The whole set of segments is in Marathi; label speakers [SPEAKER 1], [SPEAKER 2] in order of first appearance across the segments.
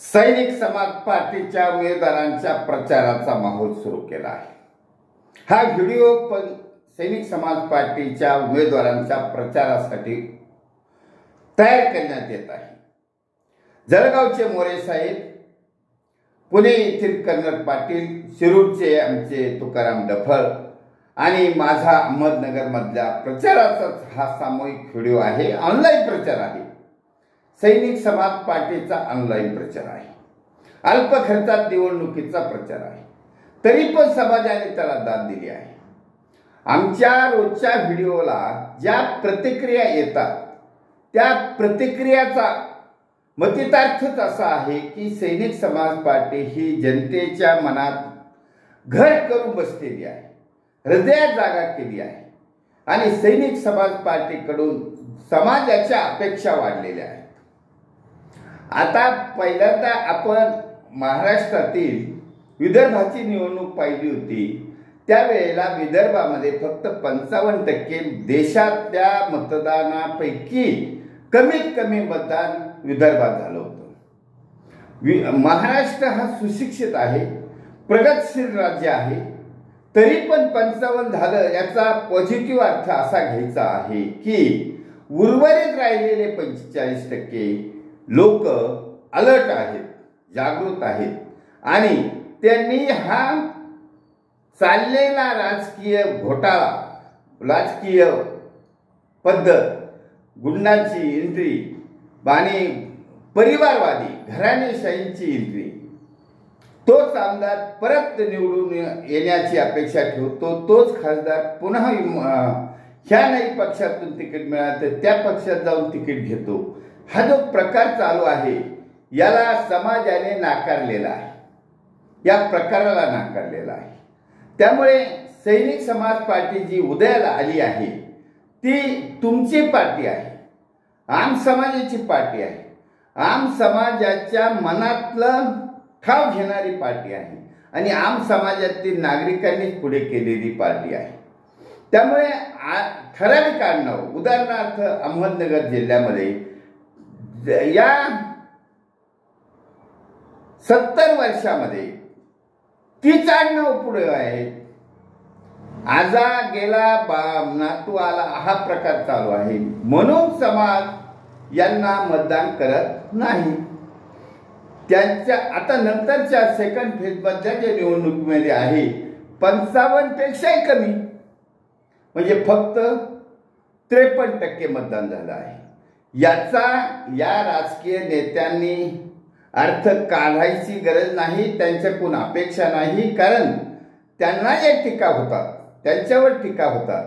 [SPEAKER 1] सैनिक समाज पार्टीच्या उमेदवारांच्या प्रचाराचा माहोल सुरू केला आहे। हा व्हिडिओ पण सैनिक समाज पार्टीच्या उमेदवारांच्या प्रचारासाठी तयार करण्यात येत आहे। जळगावचे मोरे साहेब, पुणे येथील कर्नल पाटील, शिरूरचे आमचे तुकाराम डफळ आणि माझा अहमदनगर मधल्या प्रचाराचा हा सामूहिक व्हिडिओ आहे। ऑनलाईन प्रचार आहे। सैनिक समाज पार्टीचा ऑनलाईन प्रचार आहे। अल्प खर्चात निवडणुकीचा प्रचार आहे। तरी पण समाजाने त्याला दाद दिली आहे। आमच्या रोजच्या व्हिडिओला ज्या प्रतिक्रिया येतात त्या प्रतिक्रियाचा मतितार्थच असा आहे की सैनिक समाज पार्टी ही जनतेच्या मनात घर करून बसलेली आहे, हृदयात जागा केली आहे आणि सैनिक समाज पार्टीकडून समाजाच्या अपेक्षा वाढलेल्या आहेत। आता पहिल्यांदा आपण महाराष्ट्रातील विदर्भाची निवडणूक पाहिली होती। त्यावेळेला विदर्भामध्ये फक्त 55% देशातल्या मतदानापैकी कमीत कमी मतदान विदर्भात झालं होतं। महाराष्ट्र हा सुशिक्षित आहे, प्रगतशील राज्य आहे, तरी पण 55 झालं याचा पॉझिटिव्ह अर्थ असा घ्यायचा आहे की उर्वरित राहिलेले 45% लोक अलर्ट आहेत, जागृत आहेत आणि त्यांनी हा चाललेला राजकीय घोटाळा, राजकीय पद्धत, गुंडांची एंट्री आणि परिवारवादी घराणेशाहींची एंट्री, तोच आमदार परत निवडून येण्याची अपेक्षा ठेवतो, तोच खासदार पुन्हा ह्या नाही पक्षातून तिकीट मिळालं तर त्या पक्षात जाऊन तिकीट घेतो। हा जो प्रकार चालू आहे याला समाजाने नाकारलेला आहे, या प्रकाराला नाकारलेला आहे। त्यामुळे सैनिक समाज पार्टी जी उदयाला आली आहे ती तुमची पार्टी आहे, आम समाजाची पार्टी आहे, आम समाजाच्या मनातलं ठाव घेणारी पार्टी आहे आणि आम समाजातील नागरिकांनीच पुढे केलेली पार्टी आहे। त्यामुळे ठराविक आडनाव, उदाहरणार्थ अहमदनगर जिल्ह्यामध्ये या 70 वर्षामध्ये 30 आडनाव पुढे आहेत। आजा गेला नातू आला हा प्रकार चालू आहे, म्हणून समाज यांना मतदान करत नाही। त्यांच्या आता नंतरच्या सेकंड फेज मधल्या जे निवडणुकीमध्ये आहे 55 पेक्षाही कमी, म्हणजे फक्त 53% मतदान झालं आहे। याचा या राजकीय नेत्यांनी अर्थ काढायची गरज नाही, त्यांच्याकडून अपेक्षा नाही, कारण त्यांना एक टीका होतात, त्यांच्यावर टीका होतात।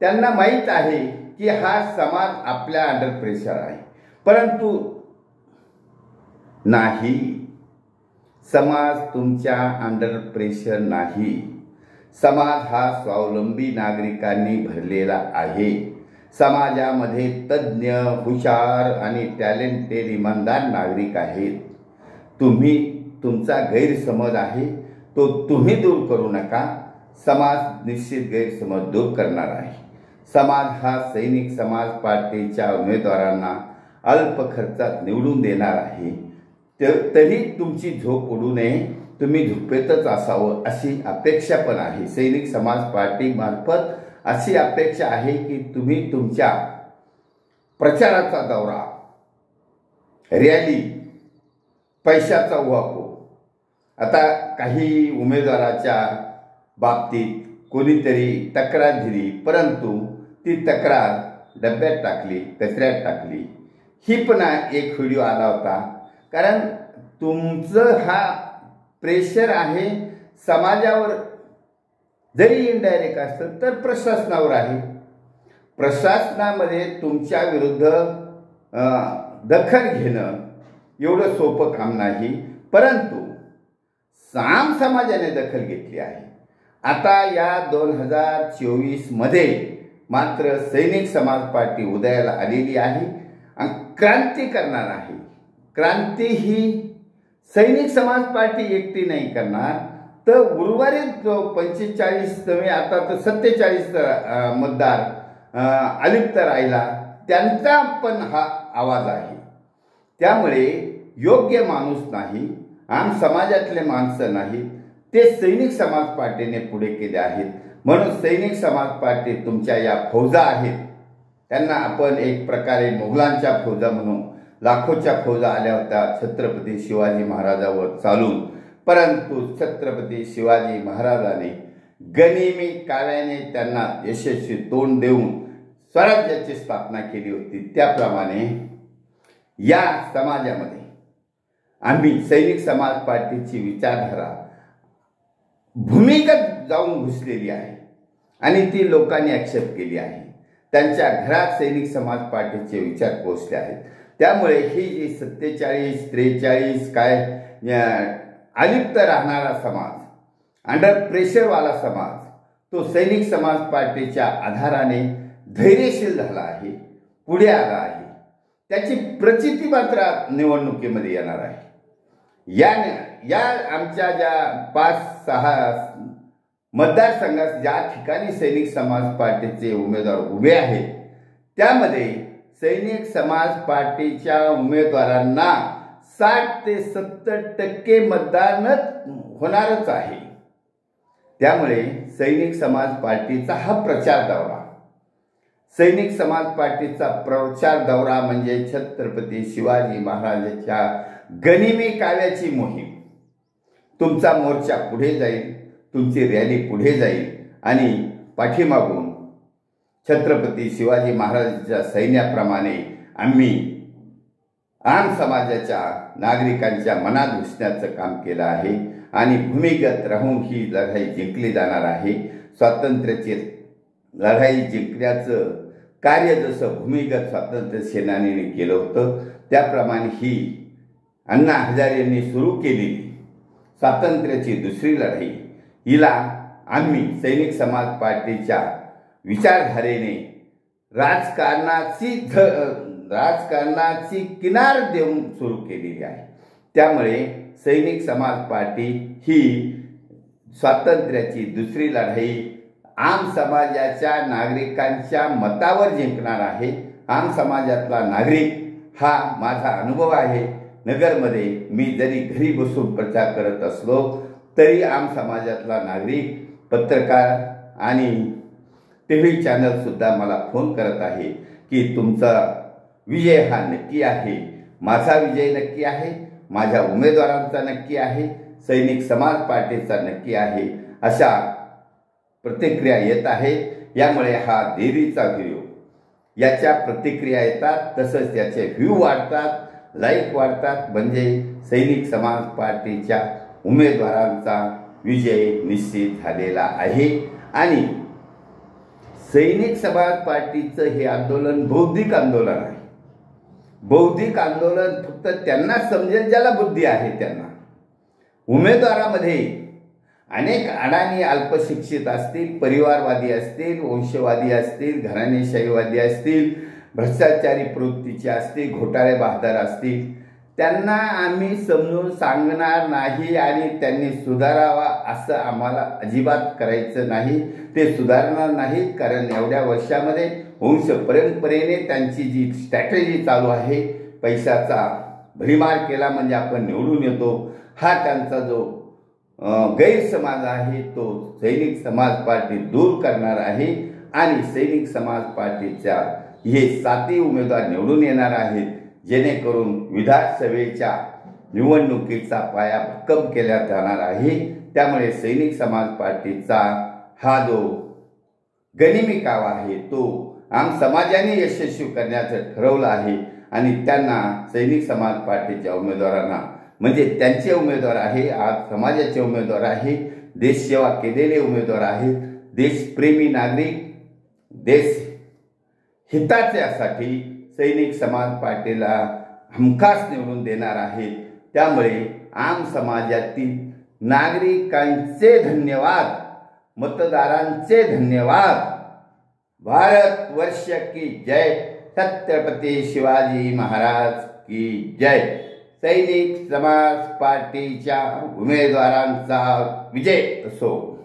[SPEAKER 1] त्यांना माहीत आहे की हा समाज आपल्या अंडर प्रेशर आहे, परंतु नाही, समाज तुमच्या अंडर प्रेशर नाही। समाज हा स्वावलंबी नागरिकांनी भरलेला आहे। समाजामध्ये तज्ञ, हुशार आणि टॅलेंटेड इमानदार नागरिक आहेत। तुमचा गैरसमज आहे तो तुम्ही दूर करू नका, समाज निश्चित गैरसमज दूर करणार आहे। समाज हा सैनिक समाज पार्टीच्या उमेदवारांना अल्प खर्चात निवडून देणार आहे। तरी तुमची झोप उडू नये, तुम्ही झोपेतच असावं अशी अपेक्षा पण आहे। सैनिक समाज पार्टी मार्फत अशी अपेक्षा आहे की तुम्ही तुमच्या प्रचाराचा दौरा, रॅली, पैशाचा उहापोह, आता काही उमेदवाराच्या बाबतीत कोणीतरी तक्रार दिली, परंतु ती तक्रार डब्यात टाकली, कचऱ्यात टाकली, ही पण एक व्हिडिओ आला होता। कारण तुमचं हा प्रेशर आहे समाजावर, जरी इनडायरेक्ट असतं तर प्रशासनावर आहे। प्रशासनामध्ये तुमच्या विरुद्ध दखल घेणं एवढं सोपं काम नाही, परंतु आम समाजाने दखल घेतली आहे। आता या 2024 मध्ये मात्र सैनिक समाज पार्टी उदयाला आलेली आहे आणि क्रांती करणार आहे। क्रांती ही सैनिक समाज पार्टी एकटी नाही करणार, तर उर्वरित जो 45 नव्हे आता तर 47 मतदार अलिप्त राहिला त्यांचा पण हा आवाज आहे। त्यामुळे योग्य माणूस नाही, आम समाजातले माणसं नाही, ते सैनिक समाज पार्टीने पुढे केले आहेत. म्हणून सैनिक समाज पार्टी तुमच्या या फौजा आहेत, त्यांना आपण एक प्रकारे मुघलांच्या फौजा म्हणून, लाखोच्या फौजा आल्या होत्या छत्रपती शिवाजी महाराजांवर चालून, परंतु छत्रपती शिवाजी महाराजांनी गनिमी काव्याने त्यांना यशस्वी तोंड देऊन स्वराज्याची स्थापना केली होती. त्याप्रमाणे या समाजामध्ये आम्ही सैनिक समाज पार्टीची विचारधारा भूमिगत जाऊन घुसलेली आहे आणि ती लोकांनी ॲक्सेप्ट केली आहे. त्यांच्या घरात सैनिक समाज पार्टीचे विचार पोचले आहेत. त्यामुळे ही जी 47, 43 काय अलिप्त राहणारा समाज, अंडर प्रेशरवाला समाज, तो सैनिक समाज पार्टीच्या आधाराने धैर्यशील झाला आहे, पुढे आला आहे. त्याची प्रचिती मात्र निवडणुकीमध्ये येणार आहे. या आमच्या ज्या 5-6 मतदारसंघात ज्या ठिकाणी सैनिक समाज पार्टीचे उमेदवार उभे आहेत, त्यामध्ये सैनिक समाज पार्टीच्या उमेदवारांना 60 ते 70% मतदान होणारच आहे. त्यामुळे सैनिक समाज पार्टीचा हा प्रचार दौरा, सैनिक समाज पार्टीचा प्रचार दौरा म्हणजे छत्रपती शिवाजी महाराजांच्या गनिमी काव्याची मोहीम. तुमचा मोर्चा पुढे जाईल, तुमची रॅली पुढे जाईल आणि पाठीमागून छत्रपती शिवाजी महाराजांच्या सैन्याप्रमाणे आम्ही आम समाजाच्या नागरिकांच्या मनात घुसण्याचं काम केलं आहे आणि भूमिगत राहून ही लढाई जिंकली जाणार आहे. स्वातंत्र्याची लढाई जिंकण्याचं कार्य जसं भूमिगत स्वातंत्र्य सेनानीने केलं होतं, त्याप्रमाणे ही अण्णा हजारेंनी सुरू केलेली स्वातंत्र्याची दुसरी लढाई, हिला आम्ही सैनिक समाज पार्टीच्या विचारधारेने राजकारणाची किनार देऊन सुरू केलेली आहे. त्यामुळे सैनिक समाज पार्टी ही स्वातंत्र्याची दुसरी लढाई आम समाजाच्या नागरिकांच्या मतावर जिंकणार आहे. आम समाजातला नागरिक हा माझा अनुभव आहे. नगरमध्ये मी जरी घरी बसून प्रचार करत असलो तरी आम समाजातला नागरिक, पत्रकार आणि टीव्ही चॅनल सुद्धा मला फोन करत आहे की तुमचा विजय हा नक्की आहे, माझा विजय नक्की आहे, माझ्या उमेदवारांचा नक्की आहे, सैनिक समाज पार्टीचा नक्की आहे, अशा प्रतिक्रिया येत आहे. यामुळे हा देरीचा व्हिडिओ, याच्या प्रतिक्रिया येतात, तसंच त्याचे व्ह्यू वाढतात, लाईक वाढतात, म्हणजे सैनिक समाज पार्टीच्या उमेदवारांचा विजय निश्चित झालेला आहे. आणि सैनिक समाज पार्टीचं हे आंदोलन बौद्धिक आंदोलन आहे. बौद्धिक आंदोलन फक्त त्यांना समजेल ज्याला बुद्धी आहे त्यांना. उमेदवारामध्ये अनेक अडाणी अल्पशिक्षित असतील, परिवारवादी असतील, वंशवादी असतील, घराणेशाहीवादी असतील, भ्रष्टाचारी प्रवृत्तीचे असतील, घोटाळे बहादर असतील, त्यांना आम्ही समजून सांगणार नाही आणि त्यांनी सुधारावा असं आम्हाला अजिबात करायचं नाही. ते सुधारणार नाहीत, कारण एवढ्या वर्षामध्ये वंश परंपरेने त्यांची जी स्ट्रॅटेजी चालू आहे, पैशाचा भडीमार केला म्हणजे आपण निवडून येतो, हा त्यांचा जो गैरसमाज आहे तो सैनिक समाज पार्टी दूर करणार आहे. आणि सैनिक समाज पार्टीच्या हे 7 उमेदवार निवडून येणार आहेत, जेणेकरून विधानसभेच्या निवडणुकीचा पाया भक्कम केला जाणार आहे. त्यामुळे सैनिक समाज पार्टीचा हा जो गनिमी कावा आहे तो आम समाजाने यशस्वी करण्याचं ठरवलं आहे आणि त्यांना सैनिक समाज पार्टीच्या उमेदवारांना, म्हणजे त्यांचे उमेदवार आहे, आज समाजाचे उमेदवार आहे, देशसेवा केलेले उमेदवार आहेत, देशप्रेमी नागरिक, देश हिताच्यासाठी सैनिक समाज पार्टीला हमखास निवडून देणार आहेत. त्यामुळे आम समाजातील नागरिकांचे धन्यवाद, मतदारांचे धन्यवाद. भारत वर्ष की जय, छत्रपती शिवाजी महाराज की जय. सैनिक समाज पार्टीच्या उमेदवारांचा विजय असो.